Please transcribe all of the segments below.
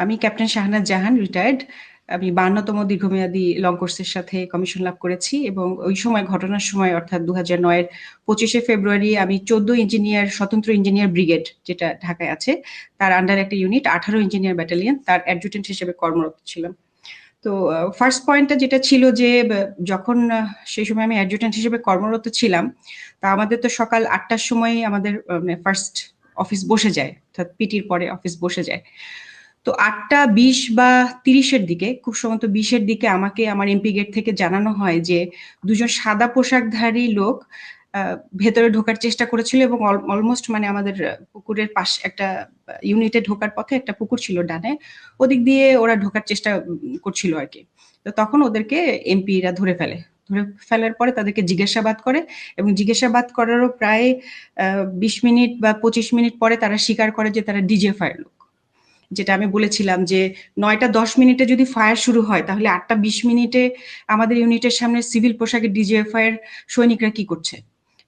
আমি ক্যাপ্টেন শাহনাজ জাহান, রিটায়ার্ড। আমি 52তম দীর্ঘমেয়াদী লং কোর্সের সাথে কমিশন লাভ করেছি এবং ওই সময় ঘটনার সময় অর্থাৎ 2009-এর 25শে ফেব্রুয়ারি আমি 14 ইঞ্জিনিয়ার স্বতন্ত্র ইঞ্জিনিয়ার ব্রিগেড, যেটা ঢাকায় আছে, তার আন্ডার একটা ইউনিট 18 ইঞ্জিনিয়ার ব্যাটালিয়ন, তার অ্যাডজুটেন্ট হিসেবে কর্মরত ছিলাম। তো ফার্স্ট পয়েন্টটা যেটা ছিল যে যখন সেই সময় আমি অ্যাডজুটেন্ট হিসেবে কর্মরত ছিলাম, তা আমাদের তো সকাল 8টার সময় আমাদের ফার্স্ট অফিস বসে যায়, অর্থাৎ পিটির পরে অফিস বসে যায়। তো 8টা 20 বা 30-এর দিকে, খুব সম্ভবত 20-এর দিকে, আমাকে আমার এমপি গেট থেকে জানানো হয় যে দুজন সাদা পোশাকধারী লোক ভেতরে ঢোকার চেষ্টা করেছিল এবং অলমোস্ট মানে আমাদের পুকুরের পাশে একটা ইউনিটে ঢোকার পথে একটা পুকুর ছিল ডানে, ওদিক দিয়ে ওরা ঢোকার চেষ্টা করছিল আর কি। তো তখন ওদেরকে এমপিরা ধরে ফেলার পরে তাদেরকে জিজ্ঞাসাবাদ করে এবং জিজ্ঞাসাবাদ করারও প্রায় 20 মিনিট বা 25 মিনিট পরে তারা স্বীকার করে যে তারা ডিজিএফআই এর লোক। যেটা আমি বলেছিলাম যে 9টা 10 মিনিটে যদি ফায়ার শুরু হয় তাহলে 8টা 20 মিনিটে আমাদের ইউনিটের সামনে সিভিল পোশাকে ডিজিএফআই এর সৈনিকরা কি করছে।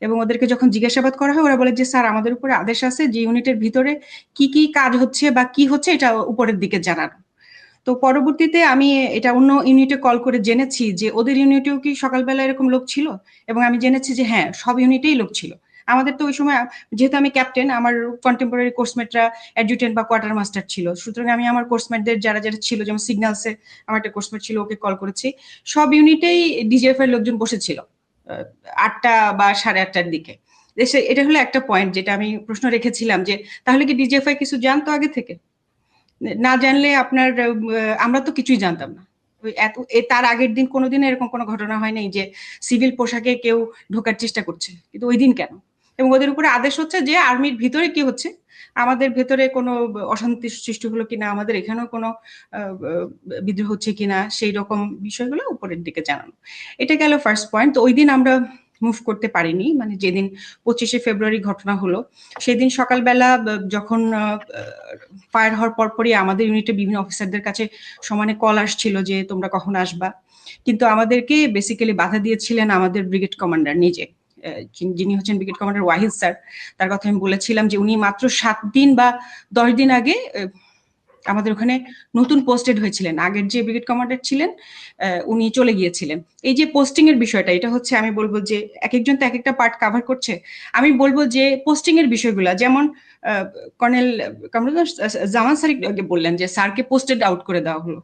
এবং ওদেরকে যখন জিজ্ঞাসাবাদ করা হয় ওরা বলে যে স্যার আমাদের উপরে আদেশ আছে যে ইউনিটের ভিতরে কি কি কাজ হচ্ছে বা কি হচ্ছে এটা উপরের দিকে জানানো। তো পরবর্তীতে আমি এটা অন্য ইউনিটে কল করে জেনেছি যে ওদের ইউনিটেও কি সকালবেলা এরকম লোক ছিল, এবং আমি জেনেছি যে হ্যাঁ, সব ইউনিটেই লোক ছিল। আমাদের তো ওই সময়, যেহেতু আমি ক্যাপ্টেন, আমার কন্টেম্পোরারি কোর্সমেটরা অ্যাডজুটেন্ট বা কোয়ার্টার মাস্টার ছিল, সুতরাং আমি আমার কোর্সমেটদের যারা যারা ছিল, যেমন সিগন্যালসে আমার একটা কোর্সমেট ছিল, ওকে কল করেছি। সব ইউনিটেই ডিজিএফ এর লোকজন বসেছিল 8টা বা 8:30টার দিকে। এটা হলো একটা পয়েন্ট যেটা আমি প্রশ্ন রেখেছিলাম যে তাহলে কি ডিজিএফআই কিছু জানতো আগে থেকে? না জানলে আপনার আমরা তো কিছুই জানতাম না। তার আগের দিন কোনোদিন এরকম কোনো ঘটনা হয়নি যে সিভিল পোশাকে কেউ ঢোকার চেষ্টা করছে, কিন্তু ওই দিন কেন? এবং ওদের উপরে আদেশ হচ্ছে যে আর্মির ভিতরে কি হচ্ছে, আমাদের ভেতরে কোনো অশান্তি সৃষ্টি হলো কিনা, আমাদের এখানেও কোনো বিদ্রোহ হচ্ছে কিনা, সেই রকম বিষয়গুলো উপরের দিকে জানানো। এটা গেল ফার্স্ট পয়েন্ট। তো ওই দিন আমরা মুভ করতে পারিনি, মানে যেদিন 25শে ফেব্রুয়ারি ঘটনা হলো সেদিন সকালবেলা যখন ফায়ার হওয়ার পরপরই আমাদের ইউনিটে বিভিন্ন অফিসারদের কাছে সমানে কল আসছিল যে তোমরা কখন আসবা, কিন্তু আমাদেরকে বেসিক্যালি বাধা দিয়েছিলেন আমাদের ব্রিগেড কমান্ডার নিজে, যিনি হচ্ছেন ব্রিগেড কমান্ডার ওয়াহিদ স্যার। তার কথা আমি বলেছিলাম যে উনি মাত্র 7 দিন বা 10 দিন আগে আমাদের ওখানে নতুন পোস্টেড হয়েছিলেন, আগের যে ব্রিগেড কমান্ডার ছিলেন উনি চলে গিয়েছিলেন। এই যে পোস্টিং এর বিষয়টা, এটা হচ্ছে আমি বলবো যে এক একজন তো এক একটা পার্ট কভার করছে। আমি বলবো যে পোস্টিং এর বিষয়গুলো, যেমন কর্নেল জামান স্যার বললেন যে স্যারকে পোস্টেড আউট করে দেওয়া হলো,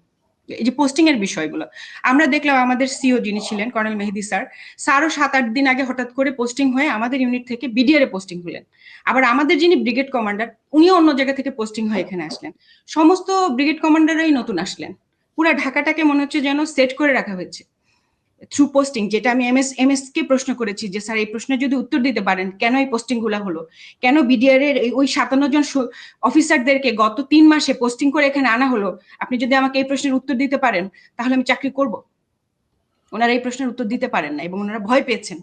এই যে পোস্টিং এর বিষয়গুলো আমরা দেখলাম। আমাদের সিও যিনি ছিলেন কর্নেল মেহেদি স্যার, স্যারও 7-8 দিন আগে হঠাৎ করে পোস্টিং হয়ে আমাদের ইউনিট থেকে বিডিআর এ পোস্টিং হলেন। আবার আমাদের যিনি ব্রিগেড কমান্ডার উনিও অন্য জায়গা থেকে পোস্টিং হয়ে এখানে আসলেন। সমস্ত ব্রিগেড কমান্ডাররাই নতুন আসলেন। পুরো ঢাকাটাকে মনে হচ্ছে যেন সেট করে রাখা হয়েছে থ্রু পোস্টিং। যেটা আমি এমএস কে প্রশ্ন করেছি যে স্যার এই প্রশ্নের যদি উত্তর দিতে পারেন কেন এই পোস্টিং গুলা হলো, কেন বিডিআর এর ওই 57 জন অফিসারদেরকে গত 3 মাসে পোস্টিং করে এখানে আনা হলো, আপনি যদি আমাকে এই প্রশ্নের উত্তর দিতে পারেন তাহলে আমি চাকরি করব। ওনারা এই প্রশ্নের উত্তর দিতে পারেন না এবং ওনারা ভয় পেয়েছেন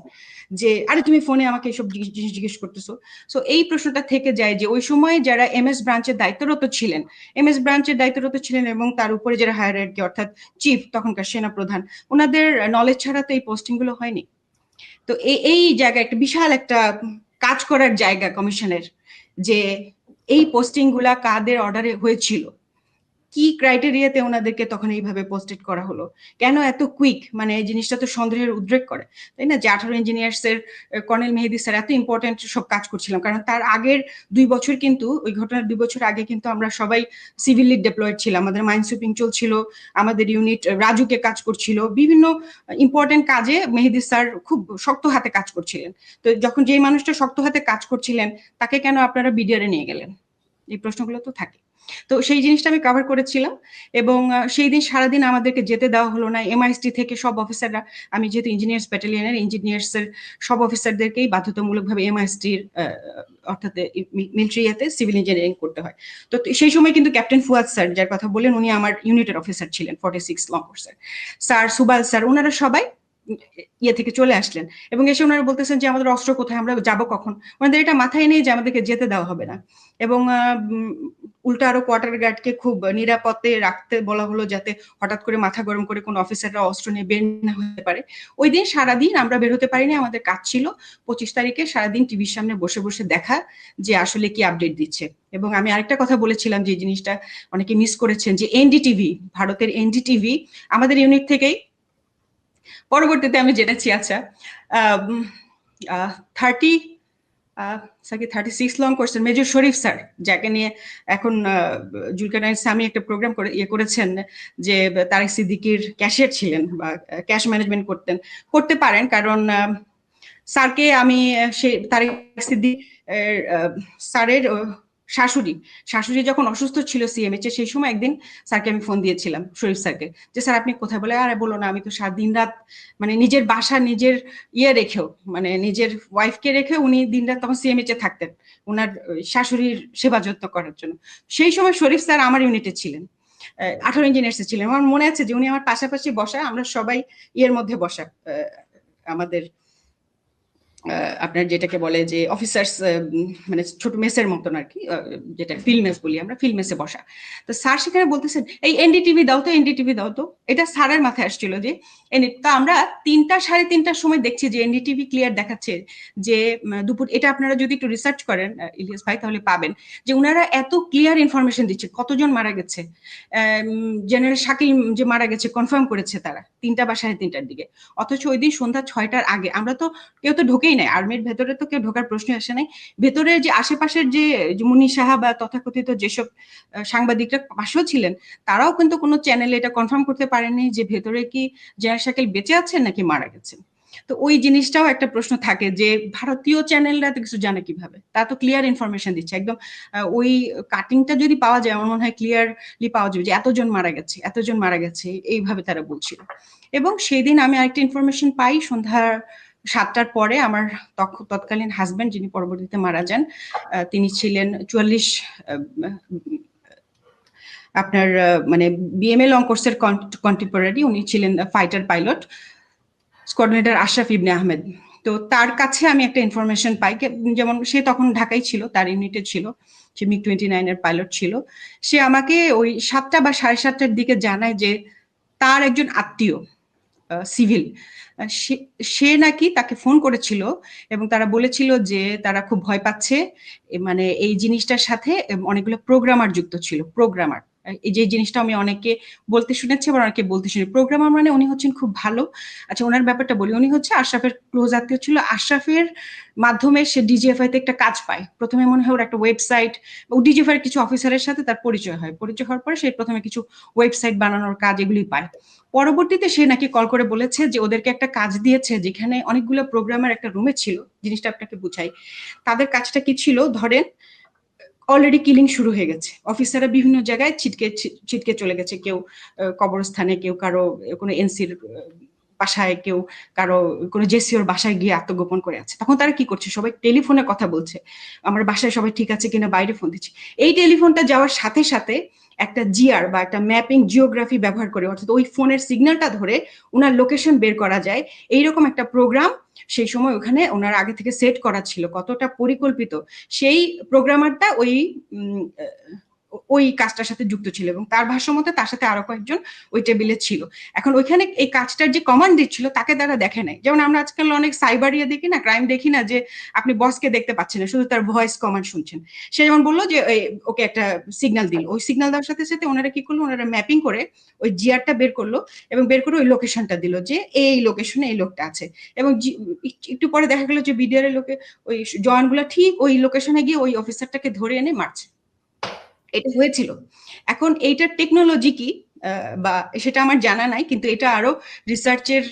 যে আরে তুমি ফোনে আমাকে এইসব জিনিস জিজ্ঞেস করতেছো। সো এই প্রশ্নটা থেকে যায় যে ওই সময় যারা এমএস ব্রাঞ্চের দায়িত্বরত ছিলেন এবং তার উপরে যারা হায়ারার্কি অর্থাৎ চিফ, তখনকার সেনা প্রধান, ওনাদের নলেজ ছাড়া তো এই পোস্টিং গুলো হয়নি। তো এই জায়গায় একটা বিশাল একটা কাজ করার জায়গা কমিশনের, যে এই পোস্টিং গুলা কাদের অর্ডারে হয়েছিল, কি ক্রাইটেরিয়াতে ওনাদেরকে তখন এইভাবে পোস্টেড করা হলো, কেন এত কুইক, মানে এই জিনিসটা তো সন্দেহের উদ্রেক করে, তাই না? যে 18 ইঞ্জিনিয়ার্স এর কর্নেল মেহেদি স্যার এত ইম্পর্টেন্ট সব কাজ করছিলাম, কারণ তার আগের 2 বছর কিন্তু, ওই ঘটনার 2 বছর আগে কিন্তু আমরা সবাই সিভিলি ডিপ্লয়েড ছিলাম, আমাদের মাইন সুইপিং চলছিল, আমাদের ইউনিট রাজুকে কাজ করছিল, বিভিন্ন ইম্পর্টেন্ট কাজে মেহেদি স্যার খুব শক্ত হাতে কাজ করছিলেন। তো যখন যেই মানুষটা শক্ত হাতে কাজ করছিলেন তাকে কেন আপনারা বিডিআর এ নিয়ে গেলেন, এই প্রশ্নগুলো তো থাকে। তো সেই জিনিসটা আমি কভার করেছিলাম এবং সেই দিন সারাদিন আমাদেরকে যেতে দেওয়া হলো না। এমআইএসটি থেকে সব অফিসাররা, আমি যেহেতু ইঞ্জিনিয়ার্স ব্যাটালিয়নের, ইঞ্জিনিয়ার্স এর সব অফিসারদেরকেই বাধ্যতামূলকভাবে এমআইএসটির অর্থাৎ মিলিটারিতে সিভিল ইঞ্জিনিয়ারিং করতে হয়। তো সেই সময় কিন্তু ক্যাপ্টেন ফুয়াদ স্যার, যার কথা বললেন, উনি আমার ইউনিটের অফিসার ছিলেন 46 লং কোর্সের, স্যার সুবাল স্যার, ওনারা সবাই ইয়ে থেকে চলে আসলেন এবং এসে ওনারা বলতেছেন যে আমাদের অস্ত্র কোথায়, আমরা যাব কখন। ওনাদের এটা মাথায় নেই যে আমাদেরকে যেতে দেওয়া হবে না। এবং উল্টা আরো কোয়ার্টার গার্ডকে খুব নিরাপদে রাখতে বলা হলো, যাতে হঠাৎ করে মাথা গরম করে কোনো অফিসাররা অস্ত্র নিয়ে বের না হতে পারে। ওই দিন সারাদিন আমরা বের হতে পারিনি, আমাদের কাজ ছিল 25 তারিখে সারাদিন টিভির সামনে বসে বসে দেখা যে আসলে কি আপডেট দিচ্ছে। এবং আমি আরেকটা কথা বলেছিলাম যে জিনিসটা অনেকে মিস করেছেন, যে এনডিটিভি, ভারতের এনডিটিভি আমাদের ইউনিট থেকেই, পরবর্তীতে আমি জেনেছি আচ্ছা 36 লং করছেন মেজর শরীফ স্যার, যাকে নিয়ে এখন জুলকারনাইন সামি একটা প্রোগ্রাম করে করেছেন, যে তারেক সিদ্দিকীর ক্যাশিয়ার ছিলেন বা ক্যাশ ম্যানেজমেন্ট করতে পারেন, কারণ স্যারকে আমি তারেক সিদ্দিক স্যারের শাশুড়ি যখন অসুস্থ ছিল সিএমএইচ এ, সেই সময় একদিন স্যারকে আমি ফোন দিয়েছিলাম, শরীফ স্যারকে, যে স্যার আপনি কোথায়? বলে আরে বলো না, আমি তো দিন রাত মানে নিজের বাসা নিজের রেখেও, মানে নিজের ওয়াইফকে রেখে উনি দিন রাত তখন সিএমএইচ এ থাকতেন ওনার শাশুড়ির সেবা যত্ন করার জন্য। সেই সময় শরীফ স্যার আমার ইউনিটে ছিলেন, 18 ইঞ্জিনিয়ার্সে ছিলেন। আমার মনে আছে যে উনি আমার পাশাপাশি বসা, আমরা সবাই মধ্যে বসা, আমাদের আপনার যেটাকে বলে যে অফিসার্স, মানে ছোট মেসের মতন আর কি, যেটা ফিল্ড মেস বলি আমরা, ফিল্ড মেসে বসা। তো স্যার সেখানে বলতেছেন এই এনডিটিভি দাও তো, এনডিটিভি দাও তো। এটা স্যারের মাথায় আসছিল যে তো আমরা 3টা 3:30টার সময় দেখছি যে এনডিটিভি ক্লিয়ার দেখাচ্ছে যে দুপুর, এটা আপনারা যদি একটু রিসার্চ করেন ইলিয়াস ভাই তাহলে পাবেন যে উনারা এত ক্লিয়ার ইনফরমেশন দিচ্ছে কতজন মারা গেছে। জেনারেল শাকিল যে মারা গেছে কনফার্ম করেছে তারা 3টা বা 3:30টার দিকে, অথচ ওই দিন সন্ধ্যা 6টার আগে আমরা তো কেউ তো ঢোকেই নাই, আর্মির ভেতরে তো কেউ ঢোকার প্রশ্ন আসে নাই। ভেতরে যে আশেপাশের যে মুনি সাহা বা তথাকথিত যেসব সাংবাদিকরা পাশেও ছিলেন, তারাও কিন্তু কোনো চ্যানেলে এটা কনফার্ম করতে পারেনি যে ভেতরে কি জেনারেল শাকিল বেঁচে আছেন নাকি মারা গেছেন। তো ওই জিনিসটাও একটা প্রশ্ন থাকে যে ভারতীয় চ্যানেলরা তো কিছু জানে কিভাবে, তা তো ক্লিয়ার ইনফরমেশন দিচ্ছে একদম। ওই কাটিংটা যদি পাওয়া যায় আমার মনে হয় ক্লিয়ারলি পাওয়া যাবে যে এতজন মারা গেছে এইভাবে তারা বলছিল। এবং সেই দিন আমি আরেকটা ইনফরমেশন পাই সন্ধ্যা 7টার পরে, আমার তৎকালীন হাজবেন্ড যিনি পরবর্তীতে মারা যান, তিনি ছিলেন 44 আপনার মানে বিএমএ লং কোর্সের কন্টেম্পোরারি, উনি ছিলেন ফাইটার পাইলট, কোঅর্ডিনেটর আশরাফ ইবনে আহমেদ। তো তার কাছে আমি একটা ইনফরমেশন পাই, যেমন সে তখন ঢাকায় ছিল, তার ইউনিটে ছিল, সে MiG-29 এর পাইলট ছিল। সে আমাকে ওই 7টা বা 7:30টার দিকে জানায় যে তার একজন আত্মীয় সিভিল, সে নাকি তাকে ফোন করেছিল এবং তারা বলেছিল যে তারা খুব ভয় পাচ্ছে, মানে এই জিনিসটার সাথে অনেকগুলো প্রোগ্রামার যুক্ত ছিল। প্রোগ্রামার, এই যে জিনিসটা আমি অনেকে বলতে শুনেছি, আবার অনেকে বলতে শুনি। প্রোগ্রামার মানে উনি হচ্ছেন খুব ভালো, আচ্ছা ওনার ব্যাপারটা বলি, উনি হচ্ছে আশরাফের ক্লোজ আত্মীয় ছিল। আশরাফের মাধ্যমে সে ডিজিএফআই তে একটা কাজ পায়, প্রথমে মনে হয় ওর একটা ওয়েবসাইট, ও ডিজিএফআই এর কিছু অফিসারের সাথে তার পরিচয় হয়, পরিচয় হওয়ার পরে সে প্রথমে কিছু ওয়েবসাইট বানানোর কাজ এগুলি পায়। পরবর্তীতে সে নাকি কল করে বলেছে যে ওদেরকে একটা কাজ দিয়েছে যেখানে অনেকগুলো প্রোগ্রামার একটা রুমে ছিল। জিনিসটা আপনাকে বুঝাই, তাদের কাজটা কি ছিল, ধরেন অলরেডি কিলিং শুরু হয়ে গেছে, অফিসাররা বিভিন্ন জায়গায় ছিটকে চলে গেছে, কেউ কবরস্থানে, কেউ কারো কোনো এনসির বাসায়, কেউ কারো কোনো জেসিওর বাসায় গিয়ে আত্মগোপন করে আছে। তখন তারা কি করছে, সবাই টেলিফোনে কথা বলছে, আমার বাসায় সবাই ঠিক আছে কিনা, বাইরে ফোন দিচ্ছে। এই টেলিফোনটা যাওয়ার সাথে সাথে একটা জিআর বা একটা ম্যাপিং জিওগ্রাফি ব্যবহার করে, অর্থাৎ ওই ফোনের সিগন্যালটা ধরে ওনার লোকেশন বের করা যায়, এইরকম একটা প্রোগ্রাম সেই সময় ওখানে ওনার আগে থেকে সেট করা ছিল। কতটা পরিকল্পিত, সেই প্রোগ্রামারটা ওই কাজটার সাথে যুক্ত ছিল এবং তার ভাষ্য মতে তার সাথে আরো কয়েকজন ওই টেবিলে ছিল। এখন ওইখানে এই কাজটার যে কমান্ড দিচ্ছিল তাকে তারা দেখে নাই। যেমন আমরা আজকাল অনেক সাইবারিয়া দেখি না, ক্রাইম দেখি না, যে আপনি বসকে দেখতে পাচ্ছেন না, শুধু তার ভয়েস কমান্ড শুনছেন। সে যেমন বললো যে ওকে একটা সিগন্যাল দিল, ওই সিগন্যাল দেওয়ার সাথে সাথে ওনারা কি করলো, ওনারা ম্যাপিং করে ওই জিআরটা বের করলো এবং বের করে ওই লোকেশনটা দিল যে এই লোকেশনে এই লোকটা আছে। এবং একটু পরে দেখা গেল যে বিডিআর এর লোকে ওই জওয়ানগুলো ঠিক ওই লোকেশনে গিয়ে ওই অফিসারটাকে ধরে এনে মারছে। এটা হয়েছিল। এখন এইটার টেকনোলজি কি বা সেটা আমার জানা নাই, কিন্তু এটা আরো রিসার্চের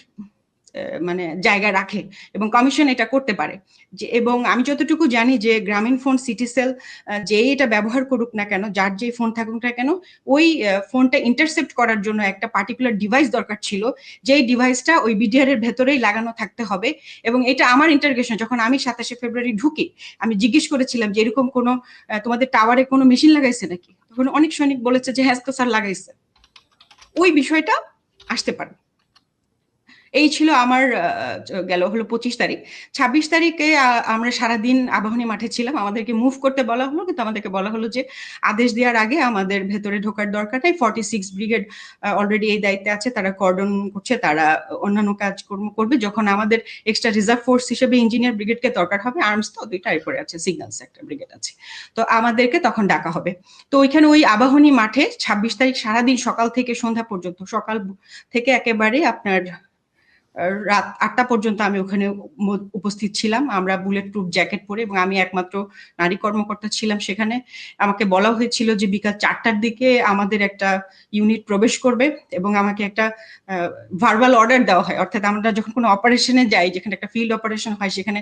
মানে জায়গা রাখে এবং কমিশন এটা করতে পারে। যে এবং আমি যতটুকু জানি যে গ্রামীণ ফোন, সিটিসেল যে এটা ব্যবহার করুক না কেন, যার যে ফোন থাকুক না কেন, ওই ফোনটা ইন্টারসেপ্ট করার জন্য একটা পার্টিকুলার ডিভাইস দরকার ছিল, যেই ডিভাইসটা ওই বিডিআর এর ভেতরেই লাগানো থাকতে হবে। এবং এটা আমার ইন্টারগেশন, যখন আমি 27শে ফেব্রুয়ারি ঢুকি, আমি জিজ্ঞেস করেছিলাম যে এরকম কোনো তোমাদের টাওয়ারে কোনো মেশিন লাগাইছে নাকি, তখন অনেক সৈনিক বলেছে যে হ্যাঁ তো স্যার লাগাইছে। ওই বিষয়টা আসতে পারে। এই ছিল আমার গেল হলো 25 তারিখ। 26 তারিখে আমরা সারাদিন আবাহনী মাঠে ছিলাম। আমাদেরকে মুভ করতে বলা হলো, কিন্তু আমাদেরকে বলা হলো যে আদেশ দেওয়ার আগে আমাদের ভেতরে ঢোকার দরকার নেই। 46 ব্রিগেড অলরেডি এই দায়িত্বে আছে, তারা কর্ডন করছে, তারা অন্যান্য কাজকর্ম করবে। যখন আমাদের এক্সট্রা রিজার্ভ ফোর্স হিসেবে ইঞ্জিনিয়ার ব্রিগেডকে দরকার হবে, আর্মস তো দুইটা, এরপরে আছে সিগন্যালস একটা ব্রিগেড আছে, তো আমাদেরকে তখন ডাকা হবে। তো ওইখানে ওই আবাহনী মাঠে 26 তারিখ সারাদিন সকাল থেকে সন্ধ্যা পর্যন্ত, সকাল থেকে একেবারে আপনার রাত 8টা পর্যন্ত আমি ওখানে উপস্থিত ছিলাম। আমরা বুলেট প্রুফ জ্যাকেট পরে, এবং আমি একমাত্র নারী কর্মকর্তা ছিলাম সেখানে। আমাকে বলা হয়েছিল যে বিকাল 4টার দিকে আমাদের একটা ইউনিট প্রবেশ করবে, এবং আমাকে একটা ভার্বাল অর্ডার দেওয়া হয়। অর্থাৎ আমরা যখন কোনো অপারেশনে যাই, যেখানে একটা ফিল্ড অপারেশন হয়, সেখানে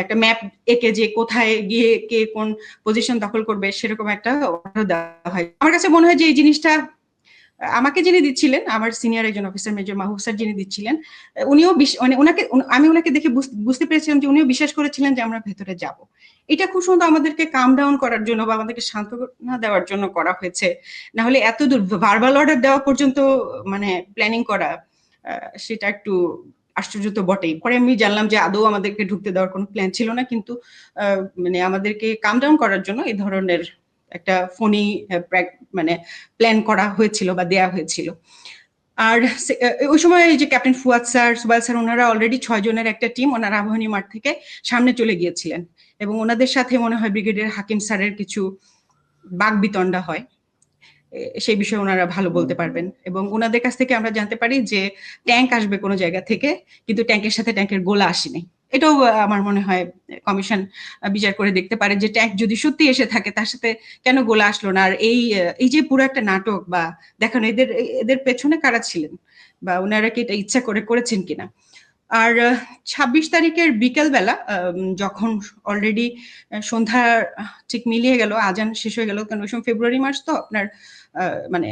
একটা ম্যাপ এঁকে যে কোথায় গিয়ে কে কোন পজিশন দখল করবে, সেরকম একটা অর্ডার দেওয়া হয়। আমার কাছে মনে হয় যে এই জিনিসটা আমাকে যিনি দিচ্ছিলেন, আমার সিনিয়র একজন অফিসার মেজর মাহবুব স্যার যিনি দিচ্ছিলেন, উনিও মানে আমি ওনাকে দেখে বুঝতে পেরেছিলাম যে উনিও বিশ্বাস করেছিলেন যে আমরা ভেতরে যাব। এটা খুব সুন্দর আমাদেরকে কাম ডাউন করার জন্য বা আমাদেরকে সান্ত্বনা দেওয়ার জন্য করা হয়েছে। না হলে এত দূর ভার্বাল অর্ডার দেওয়া পর্যন্ত মানে প্ল্যানিং করা, সেটা একটু আশ্চর্য তো বটেই। পরে আমি জানলাম যে আদৌ আমাদেরকে ঢুকতে দেওয়ার কোনো প্ল্যান ছিল না, কিন্তু মানে আমাদেরকে কাম ডাউন করার জন্য এই ধরনের একটা ফোনি মানে প্ল্যান করা হয়েছিল বা দেয়া হয়েছিল। আর ওই সময় যে ক্যাপ্টেন ফুয়াদ স্যার, সুবাইল স্যার, ওনারা অলরেডি 6 জনের একটা টিম, ওনারা আবাহনী মাঠ থেকে সামনে চলে গিয়েছিলেন, এবং ওনাদের সাথে মনে হয় ব্রিগেডিয়ার হাকিম স্যারের কিছু বাকবিতণ্ডা হয়। সেই বিষয়ে ওনারা ভালো বলতে পারবেন। এবং ওনাদের কাছ থেকে আমরা জানতে পারি যে ট্যাঙ্ক আসবে কোনো জায়গা থেকে, কিন্তু ট্যাঙ্কের সাথে ট্যাঙ্কের গোলা আসেনি। এটাও আমার মনে হয় কমিশন বিচার করে দেখতে পারে যে ট্যাঙ্ক যদি সত্যি এসে থাকে, তার সাথে কেন গোলা আসলো না। আর এই যে পুরো একটা নাটক বা দেখেন, এদের এদের পেছনে কারা ছিলেন, বা ওনারা কি এটা ইচ্ছা করে করেছেন কিনা। আর 26 তারিখের বিকেল বেলা যখন অলরেডি সন্ধ্যা ঠিক মিলিয়ে গেল, আজান শেষ হয়ে গেল, কারণ ওই সময় ফেব্রুয়ারি মাস তো আপনার মানে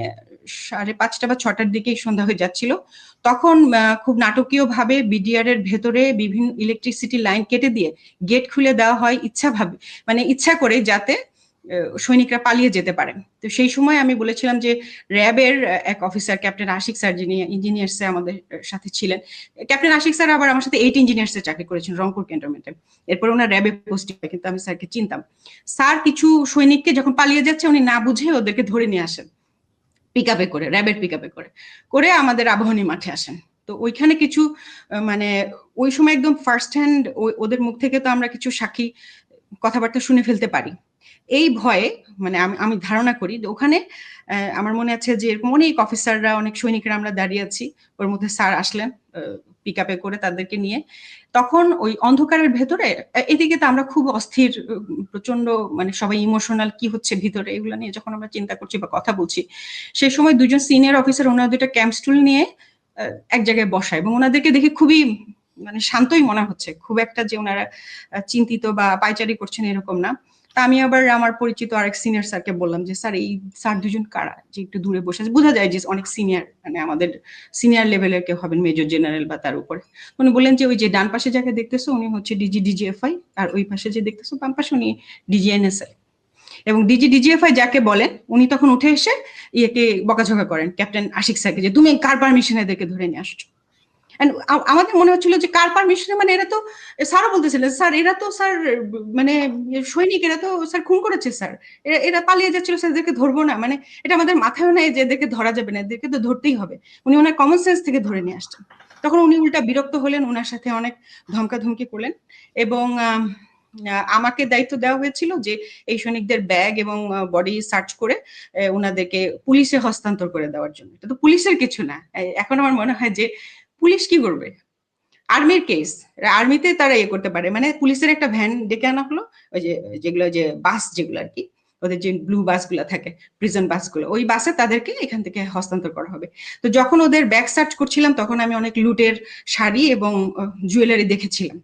5:30 বা 6টার দিকেই সন্ধ্যা হয়ে যাচ্ছিল, তখন খুব নাটকীয় ভাবে বিডিআর এর ভেতরে বিভিন্ন ইলেকট্রিসিটি লাইন কেটে দিয়ে গেট খুলে দেওয়া হয় মানে ইচ্ছা করে, যাতে সৈনিকরা পালিয়ে যেতে পারেন। তো সেই সময় আমি বলেছিলাম যে র্যাবের এক অফিসার ক্যাপ্টেন আশিক স্যার, যিনি ইঞ্জিনিয়ার্সে আমাদের সাথে ছিলেন, ক্যাপ্টেন আশিক স্যার আবার আমার সাথে 8 ইঞ্জিনিয়ার্সে চাকরি করেছেন রংপুর ক্যান্টনমেন্টে। এরপর ওনার র্যাবে পোস্টিং, কিন্তু আমি স্যারকে চিনতাম। স্যার কিছু সৈনিককে যখন পালিয়ে যাচ্ছে, উনি না বুঝে ওদেরকে ধরে নিয়ে আসেন পিক আপে করে, র্যাবের পিক আপে করে করে আমাদের আবাহনী মাঠে আসেন। তো ওইখানে কিছু মানে ওই সময় একদম ফার্স্ট হ্যান্ড ওদের মুখ থেকে তো আমরা কিছু সাক্ষী কথাবার্তা শুনে ফেলতে পারি। এই ভয়ে মানে আমি ধারণা করি যে ওখানে আমার মনে আছে যে এরকম অনেক অফিসাররা, অনেক সৈনিকরা আমরা দাঁড়িয়ে আছি, ওর মধ্যে স্যার আসলেন পিক আপে করে তাদেরকে নিয়ে। তখন ওই অন্ধকারের ভেতরে এদিকে তো আমরা খুব অস্থির, প্রচন্ড মানে সবাই ইমোশনাল, কি হচ্ছে ভিতরে এগুলো নিয়ে যখন আমরা চিন্তা করছি বা কথা বলছি, সেই সময় দুজন সিনিয়র অফিসার ওনারা দুইটা ক্যাম্প স্টুল নিয়ে এক জায়গায় বসা, এবং ওনাদেরকে দেখে খুবই মানে শান্তই মনে হচ্ছে, খুব একটা যে ওনারা চিন্তিত বা পায়চারি করছেন এরকম না। তা আমি আবার আমার পরিচিত আরেক সিনিয়র স্যারকে বললাম যে স্যার এই স্যার দুজন কারা, যে একটু দূরে বসে আছে, বোঝা যায় যে অনেক সিনিয়র, মানে আমাদের সিনিয়র লেভেলের কেউ হবেন, মেজর জেনারেল বা তার উপরে। উনি বললেন যে ওই যে ডান পাশে যাকে দেখতেছো উনি হচ্ছে ডিজি ডিজিএফআই, আর ওই পাশে যে দেখতেছো বাম পাশে উনি ডিজিএনএসআই। এবং ডিজি ডিজিএফআই যাকে বলেন, উনি তখন উঠে এসে ইয়েকে বকাঝকা করেন ক্যাপ্টেন আশিক স্যারকে, যে তুমি কার পারমিশনে এদেরকে ধরে নিয়ে আসছো। আমাদের মনে হচ্ছিল যে কার পারমিশনে, মানে এরা তো, স্যারও বলতেছিলেন স্যার এরা তো স্যার মানে সৈনিক, এরা তো স্যার খুন করেছে স্যার, এরা পালিয়ে যাচ্ছিল স্যার, এদেরকে ধরবো না, মানে এটা আমাদের মাথায় নেই যে এদেরকে ধরা যাবে না, এদেরকে তো ধরতেই হবে। উনি ওনার কমন সেন্স থেকে ধরে নিয়ে আসছেন। তখন উনি উল্টা বিরক্ত হলেন, ওনার সাথে অনেক ধমকাধমকি করলেন, এবং আমাকে দায়িত্ব দেওয়া হয়েছিল যে এই সৈনিকদের ব্যাগ এবং বডি সার্চ করে ওনাদেরকে পুলিশে হস্তান্তর করে দেওয়ার জন্য। এটা তো পুলিশের কিছু না। এখন আমার মনে হয় যে পুলিশ কি করবে, আর্মির কেস, আর্মিতে তারা ইয়ে করতে পারে। মানে পুলিশের একটা ভ্যান ডেকে আনা হলো, ওই যে যেগুলো যে বাস যেগুলো আর কি, ওদের যে ব্লু বাসগুলো থাকে, প্রিজন বাসগুলো, ওই বাসে তাদেরকে এখান থেকে হস্তান্তর করা হবে। তো যখন ওদের ব্যাগ সার্চ করছিলাম, তখন আমি অনেক লুটের শাড়ি এবং জুয়েলারি দেখেছিলাম,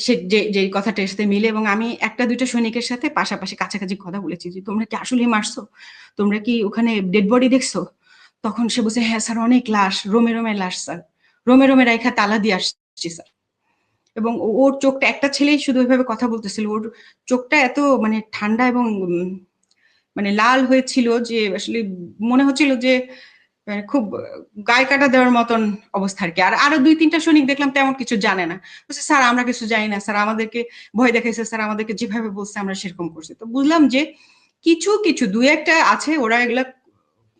সে যে কথাটা সাথে মিলে। এবং আমি একটা দুইটা সৈনিকের সাথে পাশাপাশি কাছাকাছি কথা বলেছি যে তোমরা কি আসলে মারছো, তোমরা কি ওখানে ডেড বডি দেখছো। তখন সে বলছে হ্যাঁ স্যার, অনেক লাশ, রোমে রোমে লাশ স্যার, রোমে রোমে রাইখা তালা দিয়ে আসছি স্যার। এবং ওর চোখটা, একটা ছেলেই শুধু ওইভাবে কথা বলতেছিল, ওর চোখটা এত মানে ঠান্ডা এবং মানে লাল হয়েছিল যে আসলে মনে হচ্ছিল যে খুব গায়ে কাটা দেওয়ার মতন অবস্থা আর কি। আর আরো 2-3টা সৈনিক দেখলাম তেমন কিছু জানে না, বলছে স্যার আমরা কিছু জানি না স্যার, আমাদেরকে ভয় দেখাইছে স্যার, আমাদেরকে যেভাবে বলছে আমরা সেরকম করছি। তো বুঝলাম যে কিছু কিছু 2-1টা আছে ওরা এগুলা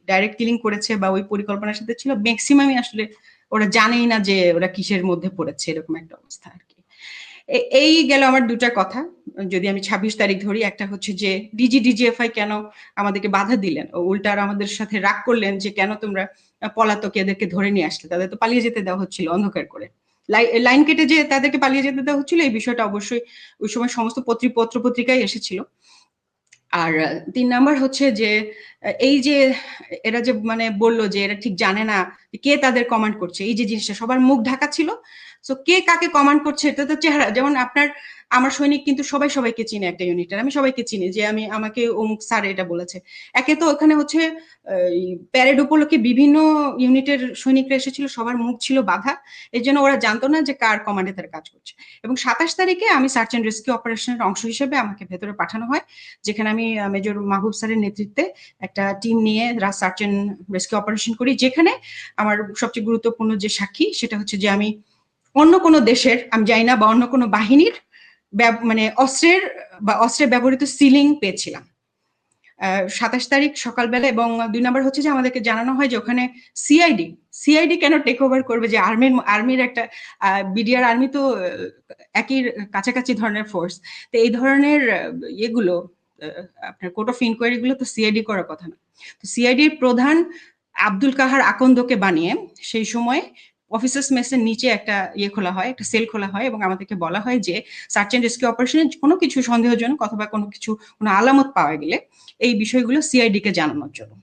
ডাইরেক্ট কিলিং করেছে বা ওই পরিকল্পনার সাথে ছিল, ম্যাক্সিমামই আসলে ওরা জানেই না যে ওরা কিসের মধ্যে পড়েছে, এরকম একটা অবস্থা আর কি। এই গেল আমার 2টা কথা। যদি আমি 26 তারিখ ধরি, একটা হচ্ছে যে ডিজিএফআই কেন আমাদেরকে বাধা দিলেন, উল্টা আর আমাদের সাথে রাগ করলেন যে কেন তোমরা পলাতক এদেরকে ধরে নিয়ে আসলে, তাদের তো পালিয়ে যেতে দেওয়া হচ্ছিল অন্ধকার করে, লাইন কেটে যে তাদেরকে পালিয়ে যেতে দেওয়া হচ্ছিল, এই বিষয়টা অবশ্যই ওই সময় সমস্ত পত্র পত্রিকায় এসেছিল। আর 3 নাম্বার হচ্ছে যে এই যে এরা যে মানে বললো যে এরা ঠিক জানে না কে তাদের কমান্ড করছে, এই যে জিনিসটা সবার মুখ ঢাকা ছিল। সো কে কাকে কমান্ড করছে এটা তো চেহারা, যেমন আমার সৈনিক কিন্তু সবাই সবাইকে চিনে একটা ইউনিটের, আমি সবাইকে চিনি যে আমাকে অমুক স্যার এটা বলেছে। একে তো ওখানে হচ্ছে প্যারেড উপলক্ষে বিভিন্ন ইউনিটের সৈনিকরা এসেছিল, সবার মুখ ছিল বাধা, এই জন্য ওরা জানতো না যে কার কমান্ডে তারা কাজ করছে। এবং 27 তারিখে আমি সার্চ অ্যান্ড রেস্কিউ অপারেশনের অংশ হিসেবে আমাকে ভেতরে পাঠানো হয়, যেখানে আমি মেজর মাহবুব স্যারের নেতৃত্বে একটা টিম নিয়ে সার্চ অ্যান্ড রেস্কিউ অপারেশন করি, যেখানে আমার সবচেয়ে গুরুত্বপূর্ণ যে সাক্ষী সেটা হচ্ছে যে আমি অন্য কোনো দেশের আমি জানি না বা অন্য কোনো বাহিনীর মানে অস্ত্রের ব্যবহৃত সিলিং পেয়েছিলাম 27 তারিখ সকালবেলা। এবং 2 নাম্বার হচ্ছে যে আমাদেরকে জানানো হয় যে ওখানে সিআইডি কেন টেক ওভার করবে, যে আর্মির একটা বিডিআর আর্মি তো একই কাছাকাছি ধরনের ফোর্স, তো এই ধরনের ইয়েগুলো আপনার কোর্ট অফ ইনকোয়ারি গুলো তো সিআইডি করার কথা না। তো সিআইডির প্রধান আব্দুল কাহার আকন্দকে বানিয়ে সেই সময় অফিসার্স মেসের নিচে একটা খোলা হয়, একটা সেল খোলা হয়, এবং আমাদেরকে বলা হয় যে সার্চ অ্যান্ড রেস্কিউ অপারেশনে কোনো কিছু সন্দেহজনক অথবা কোনো আলামত পাওয়া গেলে এই বিষয়গুলো সিআইডি কে জানানোর জন্য।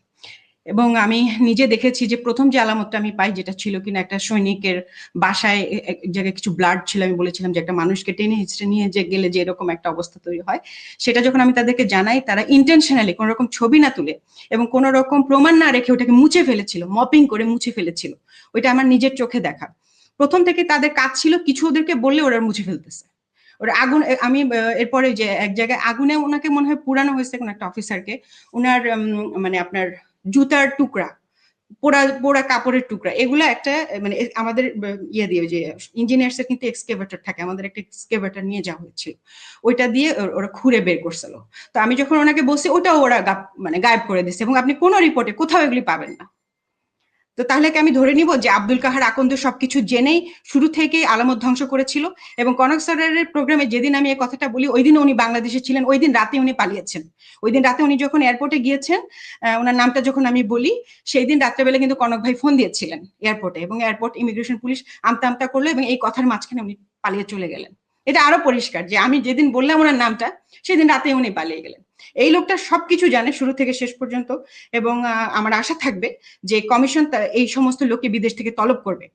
এবং আমি নিজে দেখেছি যে প্রথম যে আলামতটা আমি পাই, যেটা ছিল কিনা একটা সৈনিকের বাসায় এক জায়গায় কিছু ব্লাড ছিল, আমি বলেছিলাম যে একটা মানুষকে টেনে হিচড়ে নিয়ে যে গেলে যে এরকম একটা অবস্থা তৈরি হয়, সেটা যখন আমি তাদেরকে জানাই, তারা ইন্টেনশনালি কোনো রকম ছবি না তুলে এবং কোনো রকম প্রমাণ না রেখে ওটাকে মুছে ফেলেছিল, মপিং করে মুছে ফেলেছিল। ওইটা আমার নিজের চোখে দেখা। প্রথম থেকে তাদের কাজ ছিল কিছু ওদেরকে বললে ওরা মুছে ফেলতেছে। ওরা আগুন, আমি এরপরে যে এক জায়গায় আগুনে ওনাকে মনে হয় পুরানো হয়েছে কোন একটা অফিসারকে, ওনার মানে আপনার জুতার টুকরা, পোড়া পোড়া কাপড়ের টুকরা, এগুলো একটা মানে আমাদের দিয়ে যে ইঞ্জিনিয়ার্স এর কিন্তু এক্সকেভেটর থাকে, আমাদের একটা এক্সকেভেটর নিয়ে যাওয়া হয়েছিল, ওইটা দিয়ে ওরা খুঁড়ে বের করছিল। তো আমি যখন ওনাকে বলছি, ওটাও ওরা মানে গায়েব করে দিচ্ছে, এবং আপনি কোনো রিপোর্টে কোথাও এগুলি পাবেন না। তো তাহলে কি আমি ধরে নিব যে আব্দুল কাহার আকন্দ সবকিছু জেনেই শুরু থেকেই আলামত ধ্বংস করেছিল? এবং কনক স্যারের প্রোগ্রামে যেদিন আমি এই কথাটা বলি, ওই দিন উনি বাংলাদেশে ছিলেন, ওই দিন রাতে উনি পালিয়েছেন। ওই দিন রাতে উনি যখন এয়ারপোর্টে গিয়েছেন, ওনার নামটা যখন আমি বলি, সেই দিন রাত্রেবেলা কিন্তু কনক ভাই ফোন দিয়েছিলেন এয়ারপোর্টে, এবং এয়ারপোর্ট ইমিগ্রেশন পুলিশ আমতা আমতা করলো, এবং এই কথার মাঝখানে উনি পালিয়ে চলে গেলেন। এটা আরো পরিষ্কার যে আমি যেদিন বললাম ওনার নামটা, সেদিন রাতে উনি পালিয়ে গেলেন। এই লোকটা সবকিছু জানে শুরু থেকে শেষ পর্যন্ত, এবং আমার আশা থাকবে যে কমিশন এই সমস্ত লোককে বিদেশ থেকে তলব করবে,